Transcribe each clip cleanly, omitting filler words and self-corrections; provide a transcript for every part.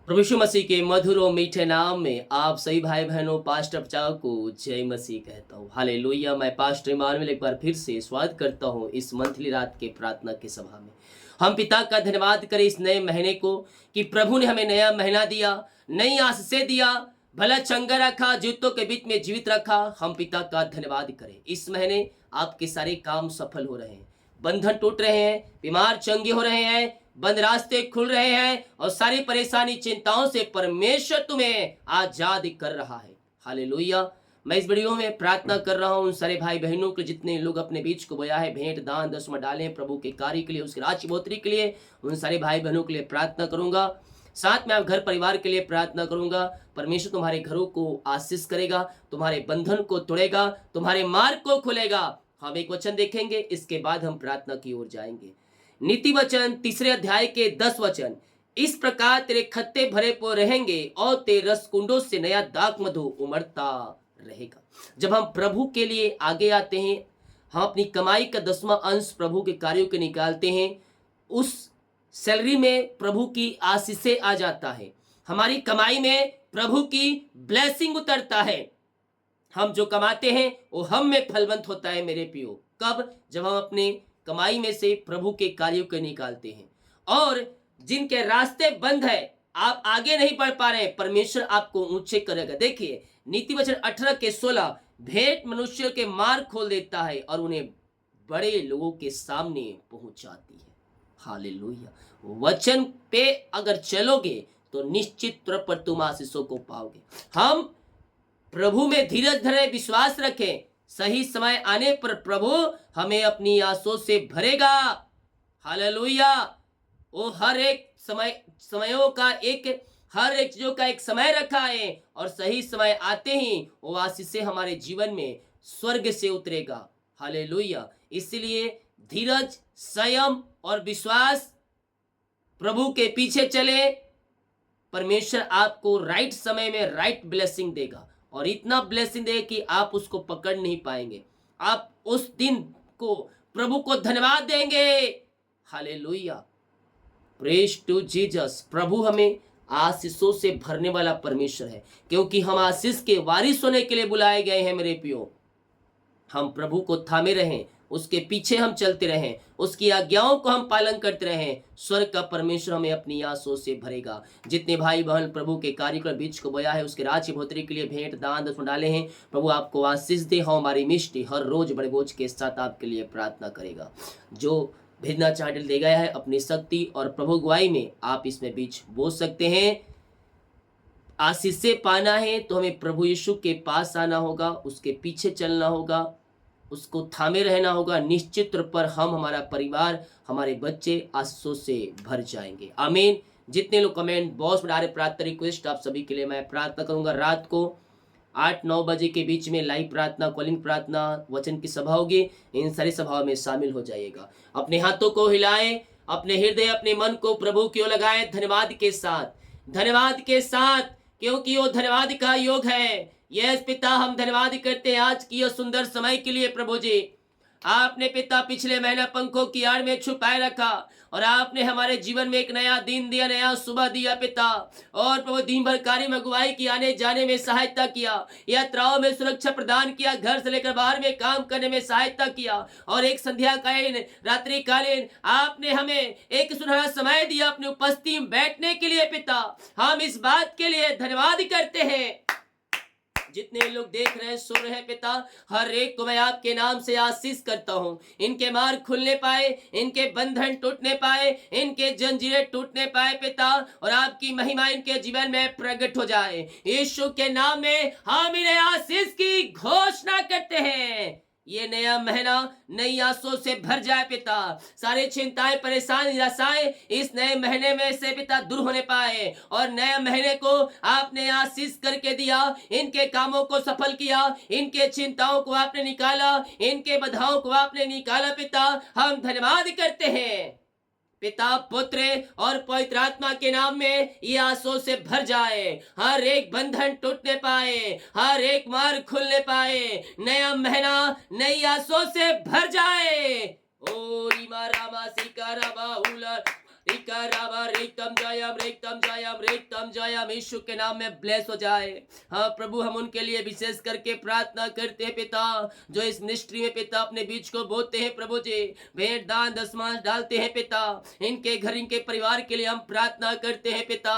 प्रभु यीशु मसीह के मधुर और मीठे नाम में आप सभी भाई बहनों पास्टर बचाव को जय मसीह कहता हूँ। हालेलुया। मैं पास्टर इमानुएल एक बार फिर से स्वागत करता हूँ इस मंथली रात के प्रार्थना की सभा में। हम पिता का धन्यवाद करें इस नए महीने को कि प्रभु ने हमें नया महीना दिया, नई आशीषें दिया, भला चंगा रखा, जूतों के बीच में जीवित रखा। हम पिता का धन्यवाद करें। इस महीने आपके सारे काम सफल हो रहे हैं, बंधन टूट रहे हैं, बीमार चंगे हो रहे हैं, बंद रास्ते खुल रहे हैं और सारी परेशानी चिंताओं से परमेश्वर तुम्हें आजाद कर रहा है। हालेलुया। मैं इस वीडियो में प्रार्थना कर रहा हूं उन सारे भाई बहनों के जितने लोग अपने बीच को बोया है, भेंट दान दसवां डाले प्रभु के कार्य के लिए, उसकी राज्य बढ़ोतरी के लिए। उन सारे भाई बहनों के लिए प्रार्थना करूंगा। साथ में आप घर परिवार के लिए प्रार्थना करूंगा। परमेश्वर तुम्हारे घरों को आशीष करेगा, तुम्हारे बंधन को तोड़ेगा, तुम्हारे मार्ग को खोलेगा। हम एक वचन देखेंगे, इसके बाद हम प्रार्थना की ओर जाएंगे। नीति वचन 3 अध्याय के 10 वचन, इस प्रकार तेरे खत्ते भरे पो रहेंगे और तेरे रसकुंडों से नया दाख मधु उमड़ता रहेगा। जब हम प्रभु के लिए आगे आते हैं, हम अपनी कमाई का 10वां अंश प्रभु के कार्यों के निकालते हैं, उस सैलरी में प्रभु की आशीषें आ जाता है। हमारी कमाई में प्रभु की ब्लेसिंग उतरता है। हम जो कमाते हैं वो हम में फलवंत होता है मेरे पियो। कब? जब हम अपने कमाई में से प्रभु के कार्यों को निकालते हैं। और जिनके रास्ते बंद है, आप आगे नहीं बढ़ पा रहे, परमेश्वर आपको ऊंचे करेगा। देखिए नीति वचन 18 के 16, भेंट मनुष्य के मार्ग खोल देता है और उन्हें बड़े लोगों के सामने पहुंचाती है। हालेलुया। वचन पे अगर चलोगे तो निश्चित तौर पर तुम आशीषों को पाओगे। हम प्रभु में धीरज धरे, विश्वास रखें। सही समय आने पर प्रभु हमें अपनी आशों से भरेगा। हालेलुया। वो हर एक समयों का हर एक चीजों का एक समय रखा है और सही समय आते ही वो आशीषें हमारे जीवन में स्वर्ग से उतरेगा। हालेलुया। इसलिए धीरज, संयम और विश्वास, प्रभु के पीछे चले। परमेश्वर आपको राइट समय में राइट ब्लेसिंग देगा और इतना ब्लेसिंग देगा कि आप उसको पकड़ नहीं पाएंगे। आप उस दिन को प्रभु को धन्यवाद देंगे। हालेलुया। Praise to Jesus. प्रभु हमें आशीषों से भरने वाला परमेश्वर है, क्योंकि हम आशीष के वारिस होने के लिए बुलाए गए हैं मेरे पियो। हम प्रभु को थामे रहें, उसके पीछे हम चलते रहें, उसकी आज्ञाओं को हम पालन करते रहें। स्वर्ग का परमेश्वर हमें अपनी आशीषों से भरेगा। जितने भाई बहन प्रभु के कार्य कर बीच को बोया है, उसके राज्य बढ़ोतरी के लिए भेंट दान दसवां डाले हैं, प्रभु आपको आशीष दे। हम हमारी मिष्टी हर रोज बड़े बोझ के साथ आपके लिए प्रार्थना करेगा। जो भेजना चार्टल दे गया है अपनी शक्ति और प्रभु गुआई में, आप इसमें बीच बो सकते हैं। आशीष से पाना है तो हमें प्रभु यीशु के पास आना होगा, उसके पीछे चलना होगा, उसको थामे रहना होगा। निश्चित तौर पर हम, हमारा परिवार, हमारे बच्चे आशीषों से भर जाएंगे। आमीन। जितने लोग कमेंट बॉक्स में डाले प्रार्थना रिक्वेस्ट, आप सभी के लिए मैं प्रार्थना करूंगा। रात को 8-9 बजे के बीच में लाइव प्रार्थना, कॉलिंग प्रार्थना, वचन की सभा होगी। इन सारी सभाओं में शामिल हो जाइएगा। अपने हाथों को हिलाएं, अपने हृदय, अपने मन को प्रभु की ओर लगाएं धन्यवाद के साथ, धन्यवाद के साथ, क्योंकि वो धन्यवाद का योग है। यस पिता, हम धन्यवाद करते हैं आज की यह सुंदर समय के लिए। प्रभु जी, आपने पिता पिछले महीना पंखों की आड़ में छुपाए रखा और आपने हमारे जीवन में एक नया दिन दिया, नया सुबह दिया पिता। और प्रभु दिन भर कार्य में अगुवाई की, आने जाने में सहायता किया, यात्राओं में सुरक्षा प्रदान किया, घर से लेकर बाहर में काम करने में सहायता किया। और एक संध्या कालीन, रात्रि कालीन आपने हमें एक सुनहरा समय दिया अपनी उपस्थिति में बैठने के लिए पिता। हम इस बात के लिए धन्यवाद करते हैं। जितने लोग देख रहे हैं, सुन रहे हैं पिता, हर एक को मैं आपके नाम से आशीष करता हूँ। इनके मार्ग खुलने पाए, इनके बंधन टूटने पाए, इनके जंजीरें टूटने पाए पिता, और आपकी महिमा इनके जीवन में प्रकट हो जाए। यीशु के नाम में हम इन्हें आशीष की घोषणा करते हैं। ये नया महीना नई आशों से भर जाए पिता। सारी चिंताएं, परेशानी, निराशाएं इस नए महीने में से पिता दूर होने पाए और नए महीने को आपने आशीष करके दिया। इनके कामों को सफल किया, इनके चिंताओं को आपने निकाला, इनके बाधाओं को आपने निकाला पिता। हम धन्यवाद करते हैं। पिता, पुत्र और पवित्र आत्मा के नाम में ये आशों से भर जाए। हर एक बंधन टूटने पाए, हर एक मार्ग खुलने पाए, नया महीना नई आशों से भर जाए। ओ रीमा रामा सिका रामा उलर रिकतम जयम यीशु के नाम में ब्लेस हो जाए। हाँ प्रभु, हम उनके लिए विशेष करके प्रार्थना करते हैं पिता, जो इस मिनिस्ट्री में पिता अपने बीच को बोते हैं प्रभु जी, भेंट दान दशमांश डालते हैं पिता, इनके घर इनके परिवार के लिए हम प्रार्थना करते हैं पिता।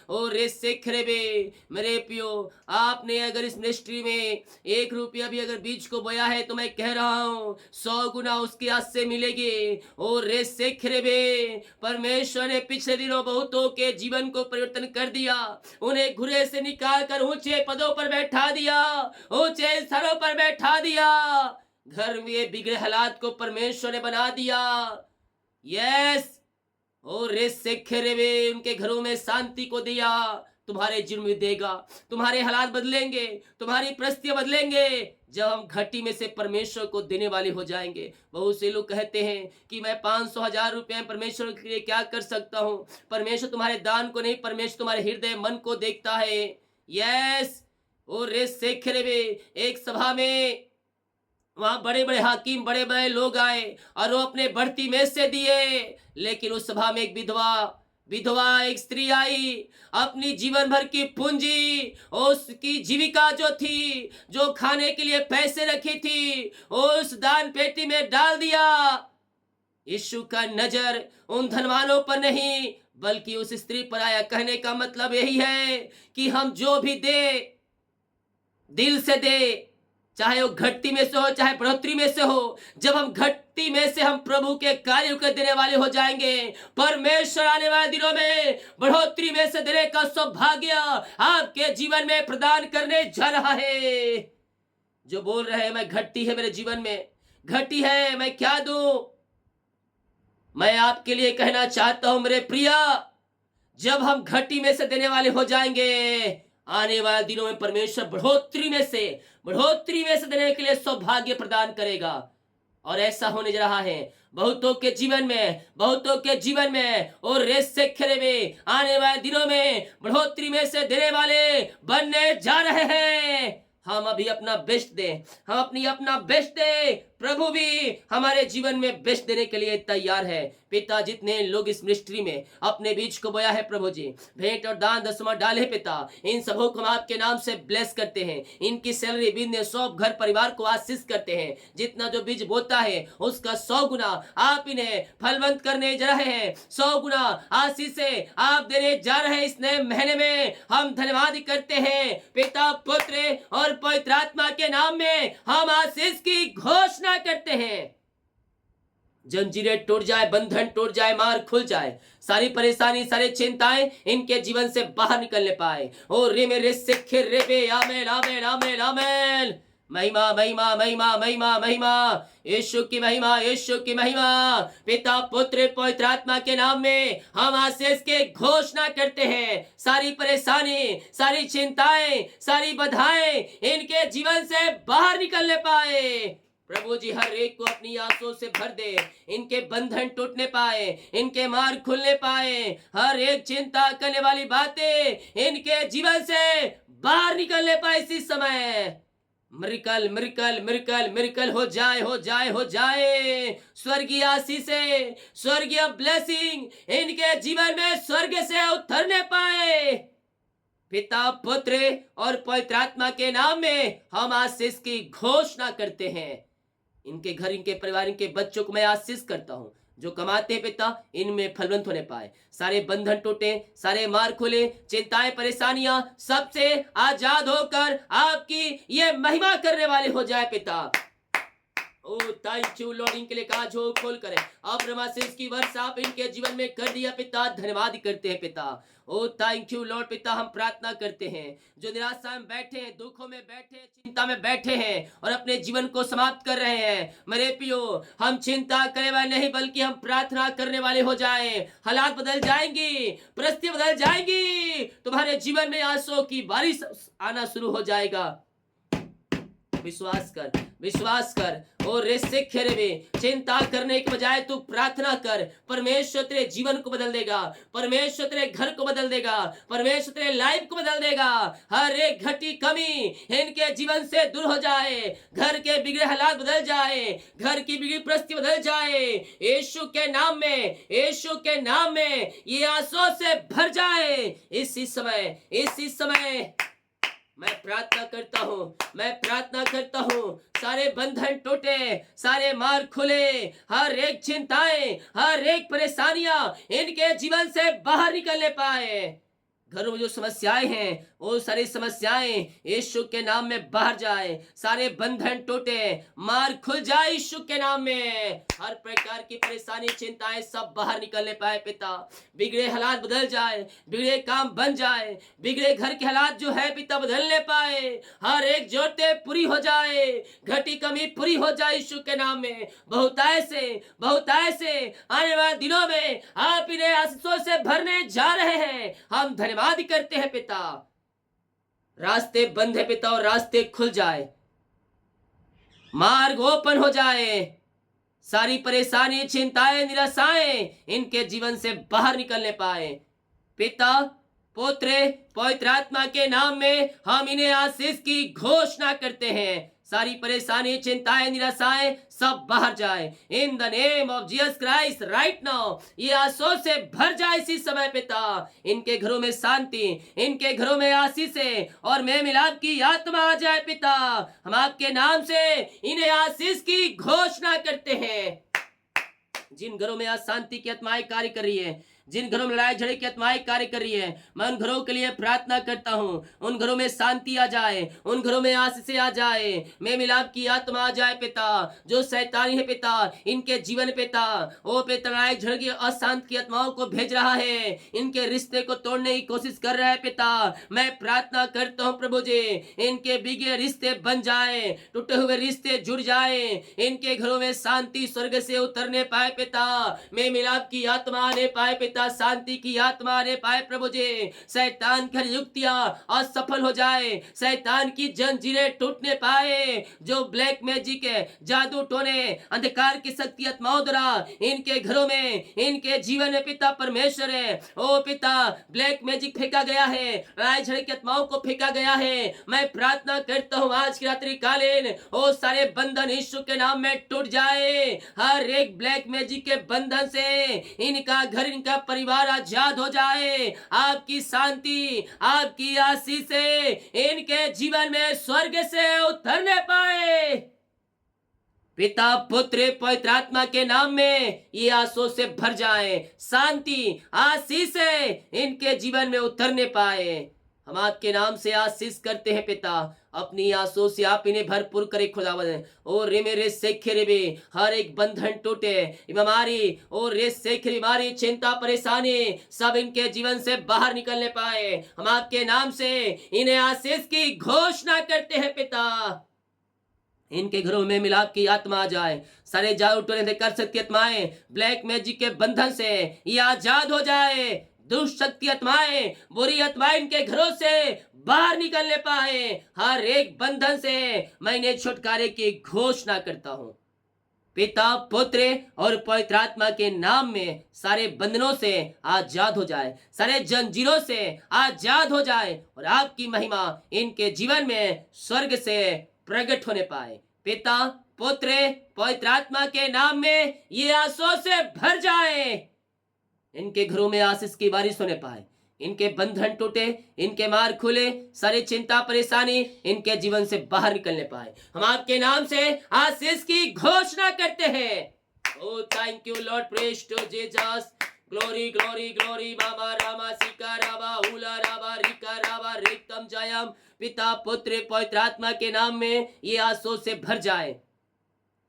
और रे खरेबे मेरे पियो, आपने अगर इस मिनिस्ट्री में 1 रुपया भी अगर बीज को बोया है तो मैं कह रहा हूँ 100 गुना उसकी आज से मिलेगी। और रे खरेबे परमेश्वर ने पिछले दिनों बहुतों के जीवन को परिवर्तन कर दिया, उन्हें घुरे से निकाल कर ऊंचे पदों पर बैठा दिया, ऊंचे स्थलों पर बैठा दिया, घर में बिगड़े हालात को परमेश्वर ने बना दिया। यस, और रेवे उनके घरों में शांति को दिया। तुम्हारे जीवन में देगा, तुम्हारे हालात बदलेंगे, तुम्हारी परिस्थितियां बदलेंगे जब हम घटी में से परमेश्वर को देने वाले हो जाएंगे। बहुत से लोग कहते हैं कि मैं 500 1000 रुपए परमेश्वर के लिए क्या कर सकता हूं। परमेश्वर तुम्हारे दान को नहीं, परमेश्वर तुम्हारे हृदय मन को देखता है। यस, और रेवे एक सभा में वहां बड़े बड़े हाकिम बड़े बड़े लोग आए और वो अपने बढ़ती में से दिए, लेकिन उस सभा में एक विधवा एक स्त्री आई, अपनी जीवन भर की पूंजी, उसकी जीविका जो थी, जो खाने के लिए पैसे रखी थी, उस दान पेटी में डाल दिया। यीशु का नजर उन धनवानों पर नहीं बल्कि उस स्त्री पर आया। कहने का मतलब यही है कि हम जो भी दे, दिल से दे, चाहे वो घटती में से हो चाहे बढ़ोतरी में से हो। जब हम घटती में से हम प्रभु के कार्य को देने वाले हो जाएंगे, परमेश्वर आने वाले दिनों में बढ़ोतरी में से देने का सौभाग्य आपके जीवन में प्रदान करने जा रहा है। जो बोल रहे हैं मैं घटती है मेरे जीवन में, घटी है, मैं क्या दूं, मैं आपके लिए कहना चाहता हूं मेरे प्रिया, जब हम घटी में से देने वाले हो जाएंगे, आने वाले दिनों में परमेश्वर बढ़ोतरी में से देने के लिए सौभाग्य प्रदान करेगा। और ऐसा होने जा रहा है बहुतों के जीवन में। और रेस से खेले में आने वाले दिनों में बढ़ोतरी में से देने वाले बनने जा रहे हैं। हम अभी अपना बेस्ट दें, हम अपना बेस्ट दें, प्रभु भी हमारे जीवन में बेस्ट देने के लिए तैयार है। पिता, जितने लोग इस मिनिस्ट्री में अपने बीज को बोया है प्रभु जी, भेंट और दान दशमा डाले पिता, इन सबों को हम आपके नाम से ब्लेस करते हैं। इनकी सैलरी बिजनेस सब घर परिवार को आशीष करते हैं। जितना जो बीज बोता है उसका 100 गुना आप इन्हें फलवंत करने जा रहे हैं, 100 गुना आशीष से आप देने जा रहे हैं। इस नए महीने में हम धन्यवाद करते हैं पिता, पुत्र और पवित्र आत्मा के नाम में हम आशीष की घोषणा करते हैं। जंजीरें टूट जाए, बंधन टूट जाए, मार खुल जाए, सारी परेशानी सारी चिंताएं इनके जीवन से बाहर निकलने पाए। और रे मेरे सिखे रे बे, आमेन आमेन आमेन आमेन। महिमा महिमा महिमा महिमा महिमा, यीशु की महिमा, यीशु की महिमा। पिता पुत्र पवित्र आत्मा के नाम में हम आशीष के घोषणा करते हैं। सारी परेशानी सारी चिंताएं सारी बाधाएं इनके जीवन से बाहर निकलने पाए। प्रभु जी हर एक को अपनी आंसुओं से भर दे, इनके बंधन टूटने पाए, इनके मार्ग खुलने पाए, हर एक चिंता करने वाली बातें इनके जीवन से बाहर निकलने पाए। इसी समय मिरेकल मिरेकल मिरेकल मिरेकल हो जाए हो जाए हो जाए। स्वर्गीय आशीषें, स्वर्गीय ब्लेसिंग इनके जीवन में स्वर्ग से उतरने पाए। पिता पुत्र और पवित्र आत्मा के नाम में हम आशीष की घोषणा करते हैं। इनके घर इनके परिवार इनके बच्चों को मैं आशीष करता हूं। जो कमाते हैं पिता, इनमें फलवंत होने पाए, सारे बंधन टूटे, सारे मार खुले, चिंताएं परेशानियां सबसे आजाद होकर आपकी ये महिमा करने वाले हो जाए पिता। ओ थैंक यू लॉर्ड, इनके लिए काज हो खोल करें। अब रमाशीष की वर्षा आप इनके जीवन में कर दिया पिता, धन्यवाद करते हैं पिता। ओ थैंक यू लॉर्ड पिता, हम प्रार्थना करते हैं जो निराशा में बैठे हैं, दुखों में बैठे हैं, चिंता में बैठे हैं और अपने जीवन को समाप्त कर रहे हैं, मेरे पियो हम चिंता करने वाले नहीं बल्कि हम प्रार्थना करने वाले हो जाए। हालात बदल जाएंगी, परिस्थिति बदल जाएंगी, तुम्हारे जीवन में आंसुओं की बारिश आना शुरू हो जाएगा। विश्वास कर, विश्वास कर। और रेसे खेरेबे, चिंता करने के बजाय तू प्रार्थना कर। परमेश्वर तेरे जीवन को बदल देगा, परमेश्वर तेरे घर को बदल देगा, परमेश्वर तेरे लाइफ को बदल देगा। हर एक घटी कमी इनके जीवन से दूर हो जाए, घर के बिगड़े हालात बदल जाए, घर की बिगड़ी परिस्थिति बदल जाए। यीशु के नाम में, यीशु के नाम में ये आंसुओं से भर जाए। इसी समय मैं प्रार्थना करता हूँ, मैं प्रार्थना करता हूँ, सारे बंधन टूटे, सारे मार्ग खुले, हर एक चिंताएं, हर एक परेशानियां इनके जीवन से बाहर निकलने पाए। घरों में जो समस्याएं हैं वो सारी समस्याएं यीशु के नाम में बाहर जाए, सारे बंधन टूटे, मार्ग खुल जाए यीशु के नाम में। हर प्रकार की परेशानी चिंताएं सब बाहर निकलने पाए पिता। बिगड़े हालात बदल जाए, बिगड़े काम बन जाए, बिगड़े घर के हालात जो है पिता बदलने पाए। हर एक जरूरतें पूरी हो जाए, घटी कमी पूरी हो जाए यीशु के नाम में। बहुत ऐसे आने वाले दिनों में आप इन्हें आशीषों से भरने जा रहे हैं। हम धन्यवाद करते हैं पिता। रास्ते बंद है पिता और रास्ते खुल जाए, मार्ग ओपन हो जाए, सारी परेशानी चिंताएं निराशाएं इनके जीवन से बाहर निकलने पाए। पिता पुत्र पवित्र आत्मा के नाम में हम इन्हें आशीष की घोषणा करते हैं। सारी परेशानी चिंताएं निराशाएं सब बाहर जाए in the name of Jesus Christ right now. ये आंसुओं से भर जाए इसी समय पिता। इनके घरों में शांति, इनके घरों में आशीष और मेल मिलाप की आत्मा आ जाए पिता। हम आपके नाम से इन्हें आशीष की घोषणा करते हैं। जिन घरों में आज शांति की आत्माएं कार्य कर रही है, जिन घरों में लड़ाई झगड़े की आत्माएं कार्य कर रही है, मैं उन घरों के लिए प्रार्थना करता हूँ। उन घरों में शांति आ जाए, उन घरों में आशीष आ जाए, मेल मिलाप की आत्मा आ जाए पिता। जो शैतानी है पिता इनके जीवन पिता, ओ पिता लड़ाई झगड़े की अशांत की आत्माओं को भेज रहा है, इनके रिश्ते को तोड़ने की कोशिश कर रहा है पिता। मैं प्रार्थना करता हूँ प्रभु जी, इनके बिगड़े रिश्ते बन जाए, टूटे हुए रिश्ते जुड़ जाए, इनके घरों में शांति स्वर्ग से उतरने पाए पिता। मेल मिलाप की आत्मा आने पाए पिता, शांति की आत्मा आने पाए प्रभु जी। शैतान की युक्तियां असफल हो जाए, शैतान की जंजीरें टूटने पाए। जो ब्लैक मैजिक है, जादू टोने, अंधकार की शक्ति आत्माओं द्वारा इनके घरों में, इनके जीवन में पिता परमेश्वर है, ओ पिता ब्लैक मैजिक फेंका गया है, लड़ाई झगड़े की आत्माओं को फेंका गया है। मैं प्रार्थना करता हूँ आज की रात्रि कालीन ओ सारे बंधन यीशु के नाम में टूट जाए। हर एक ब्लैक मैजिक के बंधन से इनका घर, इनका परिवार आजाद हो जाए। आपकी शांति, आपकी आशीष से इनके जीवन में स्वर्ग से उतरने पाए। पिता पुत्र पवित्र आत्मा के नाम में ये आंसुओं से भर जाए, शांति आशीष से इनके जीवन में उतरने पाए। हम आपके नाम से आशीष करते हैं पिता। अपनी आंसुओं से आप इन्हें भरपूर करे खुदावंद। और रे मेरे सेखे रे बे, हर एक बंधन टूटे, बीमारी और रे सेखे बीमारी, चिंता परेशानी सब इनके जीवन से बाहर निकलने पाए। हम आपके नाम से इन्हें आशीष की घोषणा करते हैं पिता। इनके घरों में मिलाप की आत्मा आ जाए, सारे जादू टोने कर सकती आत्माएं ब्लैक मैजिक के बंधन से ये आजाद हो जाए। दुष्ट शक्ति आत्माएं, बुरी आत्माएं इनके घरों से बाहर निकलने पाए। हर एक बंधन से मैं इन्हें छुटकारे की घोषणा करता हूं पिता पुत्र और पवित्र आत्मा के नाम में। सारे बंधनों से आजाद हो जाए, सारे जंजीरों से आजाद हो जाए और आपकी महिमा इनके जीवन में स्वर्ग से प्रकट होने पाए। पिता पुत्र पवित्र आत्मा के नाम में ये आंसुओं से भर जाए। इनके घरों में आशीष की बारिश होने पाए, इनके बंधन टूटे, इनके मार्ग खुले, सारी चिंता परेशानी इनके जीवन से बाहर निकलने पाए। हम आपके नाम से आशीष की घोषणा करते हैं। Oh thank you Lord, praise to Jesus, glory glory glory. बाबा रामा सिका राबा हुला राबा रिका राबा रिक्तम जयम। पिता पुत्र पवित्र आत्मा के नाम में ये आंसुओं से भर जाए,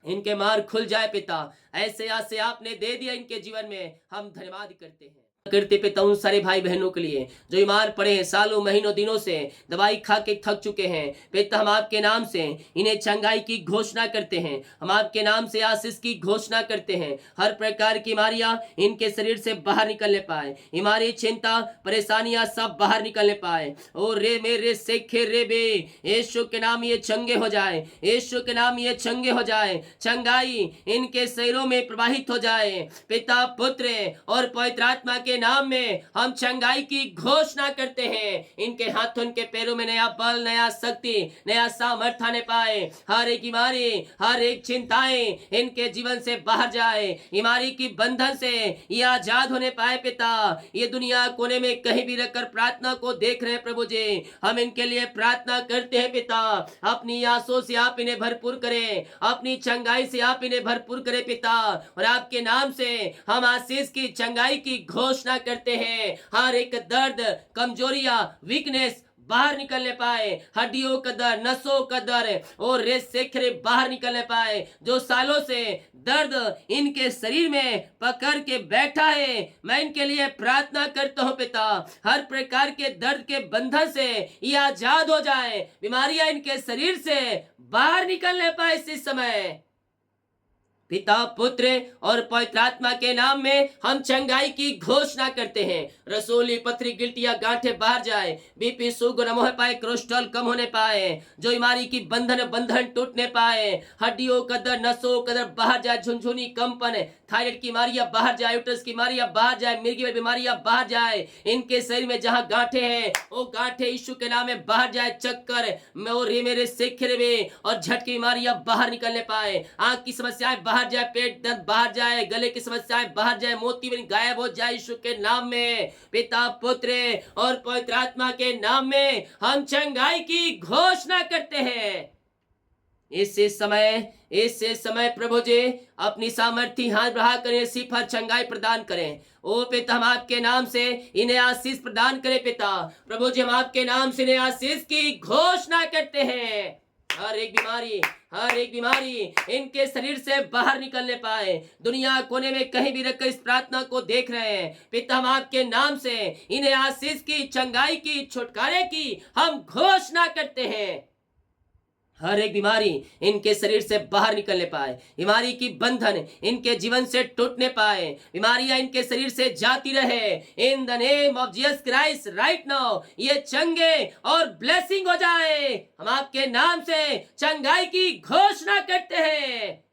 इनके मार्ग खुल जाए पिता। ऐसे आसे आपने दे दिया इनके जीवन में, हम धन्यवाद करते हैं। करते पिता उन सारे भाई बहनों के लिए जो बीमार पड़े हैं, सालों महीनों दिनों से दवाई खा के थक चुके हैं पिता, हम आपके नाम से इन्हें चंगाई की घोषणा करते हैं। हम आपके नाम से आशीष की घोषणा करते हैं। हर प्रकार की बीमारियां इनके शरीर से बाहर निकलने पाए, बीमारी चिंता परेशानियां सब बाहर निकलने पाए। ओ रे मेरे सेखे रे बे, यीशु के नाम ये चंगे हो जाए, यीशु के नाम ये चंगे हो जाए, चंगाई इनके शरीरों में प्रवाहित हो जाए। पिता पुत्र और पवित्र आत्मा के नाम में हम चंगाई की घोषणा करते हैं। इनके हाथों इनके पैरों में नया बल, नया शक्ति, नया सामर्थ्य आने पाए। हर एक बीमारी, हर एक चिंताएं इनके जीवन से बाहर जाए, बीमारी की बंधन से ये आजाद होने पाए। पिता, ये दुनिया कोने में कहीं भी रखकर प्रार्थना को देख रहे हैं प्रभु जी, हम इनके लिए प्रार्थना करते हैं। पिता, अपनी आंसू से आप इन्हें भरपूर करें, अपनी चंगाई से आप इन्हें भरपूर करें पिता, और आपके नाम से हम आशीष की चंगाई की घोषणा करते हैं। हर एक दर्द, कमजोरियां, वीकनेस बाहर निकलने पाए, हड्डियों का दर्द, नसों का दर्द और रेत से बाहर निकलने पाए। जो सालों से दर्द इनके शरीर में पकड़ के बैठा है, मैं इनके लिए प्रार्थना करता हूं पिता, हर प्रकार के दर्द के बंधन से ये आजाद हो जाए, बीमारियां इनके शरीर से बाहर निकलने पाए इस समय। पिता पुत्र और पवित्र आत्मा के नाम में हम चंगाई की घोषणा करते हैं। रसोली, पथरी, गिल्टियां, गांठें बाहर जाए, बीपी शुगर न हो पाए, कोलेस्ट्रॉल कम होने पाए, जो बीमारी की बंधन टूटने पाए, हड्डियों का दर्द, नसों का दर्द बाहर जाए, झुनझुनी, कंपन, थायराइड की बीमारियां बाहर जाए, यूट्रस की बीमारियां बाहर जाए, मिर्गी वाली बीमारियां बाहर जाए। इनके शरीर में जहां गांठें हैं वो गांठें यीशु के नाम में बाहर जाए। चक्कर मेरे सेखे में और झटकी बीमारियां बाहर निकलने पाए। आंख की समस्याएं बाहर जाए, पेट दर्द बाहर जाए, गले की समस्याएं बाहर जाए, मोती गायब हो जाए यीशु के नाम में। पिता पुत्र और पवित्र आत्मा के नाम में हम चंगाई की घोषणा करते हैं। इस समय प्रभु जी अपनी सामर्थ्य हाथ बढ़ाकर इसी पर चंगाई प्रदान करें। ओ पिता, हम आपके नाम से इन्हें आशीष प्रदान करें। पिता प्रभु जी, हम आपके नाम से इन्हें आशीष की घोषणा करते हैं। हर एक बीमारी इनके शरीर से बाहर निकलने पाए। दुनिया कोने में कहीं भी रखकर इस प्रार्थना को देख रहे हैं पिता, हम आपके नाम से इन्हें आशीष की, चंगाई की, छुटकारे की हम घोषणा करते हैं। हर एक बीमारी इनके शरीर से बाहर निकलने पाए, बीमारी की बंधन इनके जीवन से टूटने पाए, बीमारियां इनके शरीर से जाती रहे। In the name of Jesus Christ right now ये चंगे और ब्लेसिंग हो जाए। हम आपके नाम से चंगाई की घोषणा करते हैं।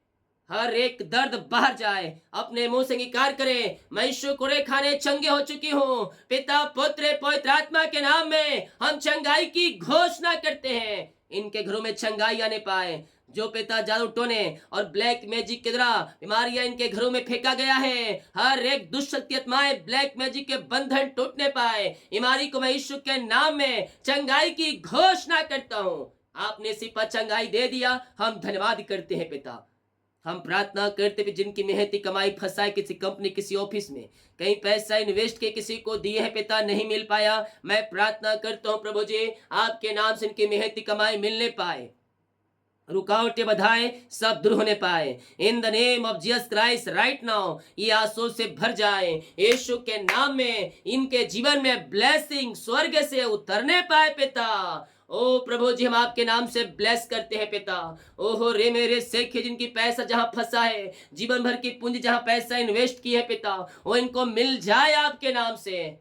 हर एक दर्द बाहर जाए, अपने मुंह से इंकार करें, मैं यीशु कोड़े खाने चंगे हो चुकी हूँ। पिता पुत्र पवित्र आत्मा के नाम में हम चंगाई की घोषणा करते हैं। इनके घरों में चंगाई आने पाए। जो पिता जादू टोने और ब्लैक मैजिक के द्वारा बीमारियां इनके घरों में फेंका गया है, हर एक दुष्ट आत्माएं ब्लैक मैजिक के बंधन टूटने पाए। बीमारी को मैं यीशु के नाम में चंगाई की घोषणा करता हूँ। आपने सिर्फ चंगाई दे दिया, हम धन्यवाद करते हैं पिता। हम प्रार्थना करते भी जिनकी मेहनती कमाई फंसाए किसी कंपनी, किसी ऑफिस में, कहीं पैसा इन्वेस्ट के किसी को दिए है पिता, नहीं मिल पाया, मैं प्रार्थना करता हूँ प्रभु जी आपके नाम से इनकी मेहनती कमाई मिलने पाए, रुकावटें बाधाएं सब दूर होने पाए। In the name of Jesus Christ right now ये आंसू से भर जाए। यीशु के नाम में इनके जीवन में ब्लेसिंग स्वर्ग से उतरने पाए पिता। ओ प्रभु जी, हम आपके नाम से ब्लेस करते हैं पिता। ओहो रे मेरे सेखे, जिनकी पैसा जहां फंसा है, जीवन भर की पूंजी जहां पैसा इन्वेस्ट की है पिता, वो इनको मिल जाए आपके नाम से।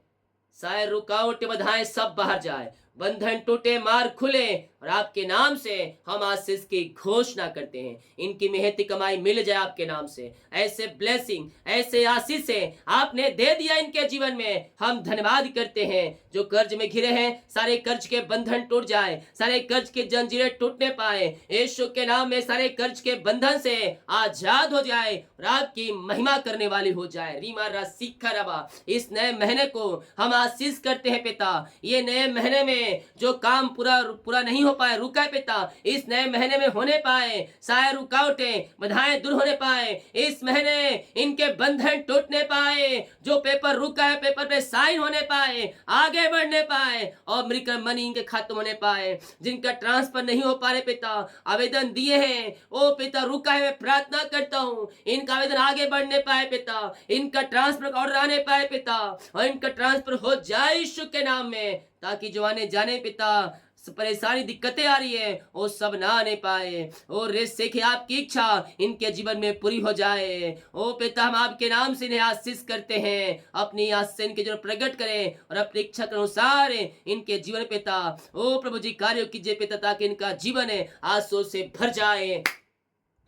सारे रुकावटें बाधाएं सब बाहर जाए, बंधन टूटे, मार खुले, और आपके नाम से हम आशीष की घोषणा करते हैं। इनकी मेहनती कमाई मिल जाए आपके नाम से। ऐसे ब्लेसिंग, ऐसे आशीष से आपने दे दिया इनके जीवन में, हम धन्यवाद करते हैं। जो कर्ज में घिरे हैं, सारे कर्ज के बंधन टूट जाए, सारे कर्ज के जंजीरें टूटने पाए। यीशु के नाम में सारे कर्ज के बंधन से आजाद हो जाए और आपकी महिमा करने वाली हो जाए। रीमा सीखा रबा, इस नए महीने को हम आशीष करते हैं पिता। ये नए महीने में में जो काम पूरा पूरा नहीं हो पाए, रुका है पिता, इस नए महीने में होने पाए। सारे रुकावटें बाधाएं दूर होने पाए, इस महीने इनके बंधन टूटने पाए। जो पेपर रुका है, पेपर पे साइन होने पाए, आगे बढ़ने पाए और मेडिकल मनी इनके खातों होने पाए। जिनका ट्रांसफर नहीं हो पा रहे पिता, आवेदन दिए हैं, ओ पिता रुका है, मैं प्रार्थना करता हूँ इनका आवेदन आगे बढ़ने पाए पिता, इनका ट्रांसफर का ऑर्डर आने पाए पिता, और इनका ट्रांसफर हो जाए यीशु के नाम में, ताकि जो आने जाने पिता परेशानी दिक्कतें आ रही है वो सब ना आने पाए। और रेस से कि आपकी इच्छा इनके जीवन में पूरी हो जाए। ओ पिता, हम आपके नाम से इन्हें आशीष करते हैं, अपनी आशीष इनके जो प्रकट करें और अपनी इच्छा के अनुसार इनके जीवन पिता, ओ प्रभु जी कार्य कीजिए पिता, ताकि इनका जीवन आंसू से भर जाए।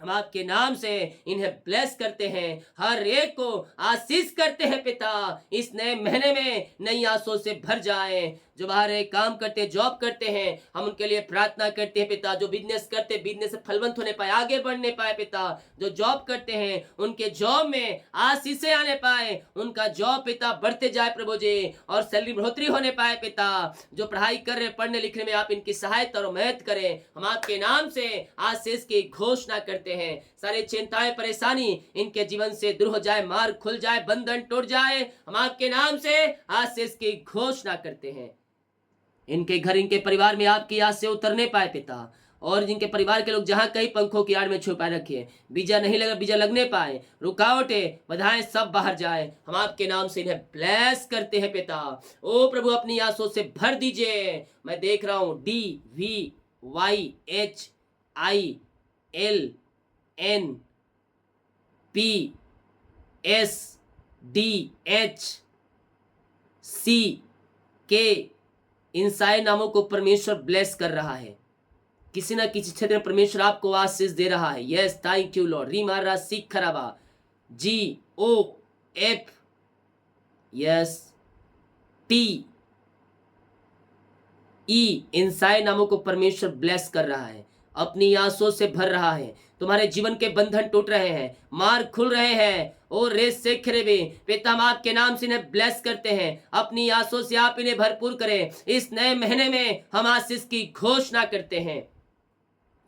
हम आपके नाम से इन्हें ब्लेस करते हैं, हर एक को आशीष करते हैं पिता, इस नए महीने में नई आशों से भर जाए। जो बाहर काम करते हैं, जॉब करते हैं, हम उनके लिए प्रार्थना करते हैं पिता। जो बिजनेस करते हैं, बिजनेस से फलवंत होने पाए, आगे बढ़ने पाए पिता। जो जॉब करते हैं, उनके जॉब में आशीषें आने पाए, उनका जॉब पिता बढ़ते जाए प्रभु जी, और सैलरी बढ़ोतरी होने पाए पिता। जो पढ़ाई कर रहे, पढ़ने लिखने में आप इनकी सहायता और मदद करें। हम आपके नाम से आशीष की घोषणा करते हैं। सारी चिंताएं परेशानी इनके जीवन से दूर हो जाए, मार्ग खुल जाए, बंधन टूट जाए। हम आपके नाम से आशीष की घोषणा करते हैं। इनके घर, इनके परिवार में आपकी आस से उतरने पाए पिता, और जिनके परिवार के लोग जहां कई पंखों की आड़ में छुपाए रखे, बीजा नहीं लगा, बीजा लगने पाए, रुकावटें बाधाएं सब बाहर जाए। हम आपके नाम से इन्हें ब्लेस करते हैं पिता। ओ प्रभु, अपनी आंसू से भर दीजिए। मैं देख रहा हूं DVILNPSDHCK, इन सारे नामों को परमेश्वर ब्लेस कर रहा है। किसी ना किसी क्षेत्र में परमेश्वर आपको आशीष दे रहा है। Yes, thank you Lord. रीमारा सीख खराबा GOF, यस TE, इन सारे नामों को परमेश्वर ब्लेस कर रहा है, अपनी आंसुओं से भर रहा है। तुम्हारे जीवन के बंधन टूट रहे हैं, मार्ग खुल रहे हैं। और रेस से खरेबे पिता, हम आपके नाम से इन्हें ब्लेस करते हैं, अपनी आंसुओं से आप इन्हें भरपूर करें। इस नए महीने में हम आशीष की घोषणा करते हैं।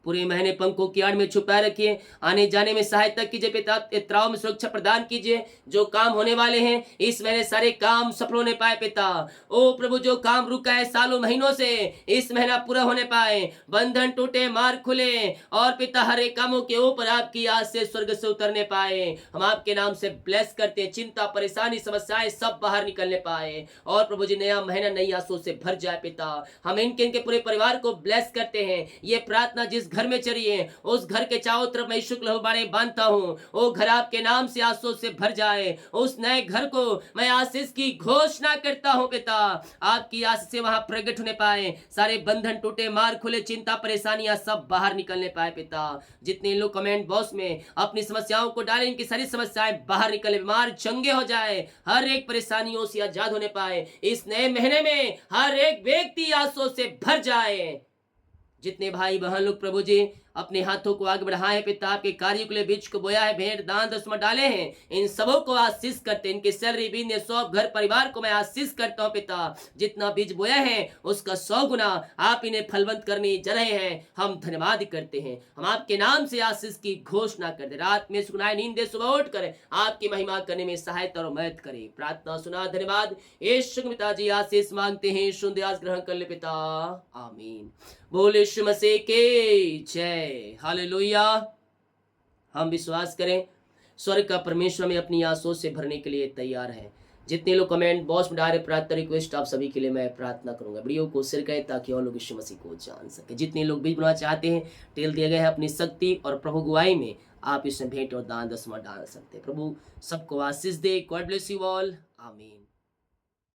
पूरे महीने पंखों की आड़ में छुपाए रखिए, आने जाने में सहायता कीजिए पिता, यात्राओं में सुरक्षा प्रदान कीजिए। जो काम होने वाले हैं इस महीने सारे काम सफल होने पाए पिता। ओ प्रभु, जो काम रुका है सालों महीनों से, इस महीना पूरा होने पाए, बंधन टूटे, मार्ग खुले, और पिता हर एक कामों के ऊपर आपकी आज से स्वर्ग से उतरने पाए। हम आपके नाम से ब्लेस करते हैं, चिंता परेशानी समस्याएं सब बाहर निकलने पाए, और प्रभु जी नया महीना नई आशों से भर जाए पिता। हम इनके पूरे परिवार को ब्लेस करते हैं। ये प्रार्थना जिस घर में चलिए, उस घर के चारों तरफ मैं शुक्ल लहू बाड़े बांधता हूँ, वो घर आपके नाम से आंसू से भर जाए। उस नए घर को मैं आशीष की घोषणा करता हूँ पिता, आपकी आशीष से वहां प्रकट होने पाए, सारे बंधन टूटे, मार्ग खुले, चिंता परेशानियां सब बाहर निकलने पाए पिता। जितने लोग कमेंट बॉक्स में अपनी समस्याओं को डालें, इनकी सारी समस्याएं बाहर निकले, बीमार चंगे हो जाए, हर एक परेशानियों से आजाद होने पाए। इस नए महीने में हर एक व्यक्ति आंसू से भर जाए। जितने भाई बहन लोग प्रभु जी अपने हाथों को आगे बढ़ाए पिता, आपके कार्य के लिए बीज को बोया है, भेंट दान दसवां डाले हैं, इन सबों को आशीष करते, इनके सैलरी बिजनेस सब घर परिवार को मैं आशीष करता हूँ पिता। जितना बीज बोया है उसका 100 गुना आप इन्हें फलवंत करने जा रहे हैं। हम धन्यवाद करते हैं, हम आपके नाम से आशीष की घोषणा करते। रात में सुनाए नींद सुबह उठ कर आपकी महिमा करने में सहायता और मदद करे। प्रार्थना सुना, धन्यवाद। यीशु पिताजी आशीष मांगते हैं, सुंदर आज ग्रहण कर ले पिता, आमीन। बोले यीशु मसीह के जय, हालेलुया। हम विश्वास करें स्वर्ग का परमेश्वर में अपनी आंसुओं से भरने के लिए तैयार है। जितने लोग कमेंट बॉक्स में डाल रहे प्रार्थना रिक्वेस्ट, आप सभी के लिए मैं प्रार्थना करूंगा। वीडियो को शेयर करें ताकि और लोग यीशु मसीह को जान सके। जितने लोग बीज बनवा चाहते हैं, टेल दिए गए हैं, अपनी शक्ति और प्रभु गुआई में आप इसमें भेंट और दान दसवां डाल सकते हैं। प्रभु सबको आशीष दे। गॉड ब्लेस यू ऑल, आमीन।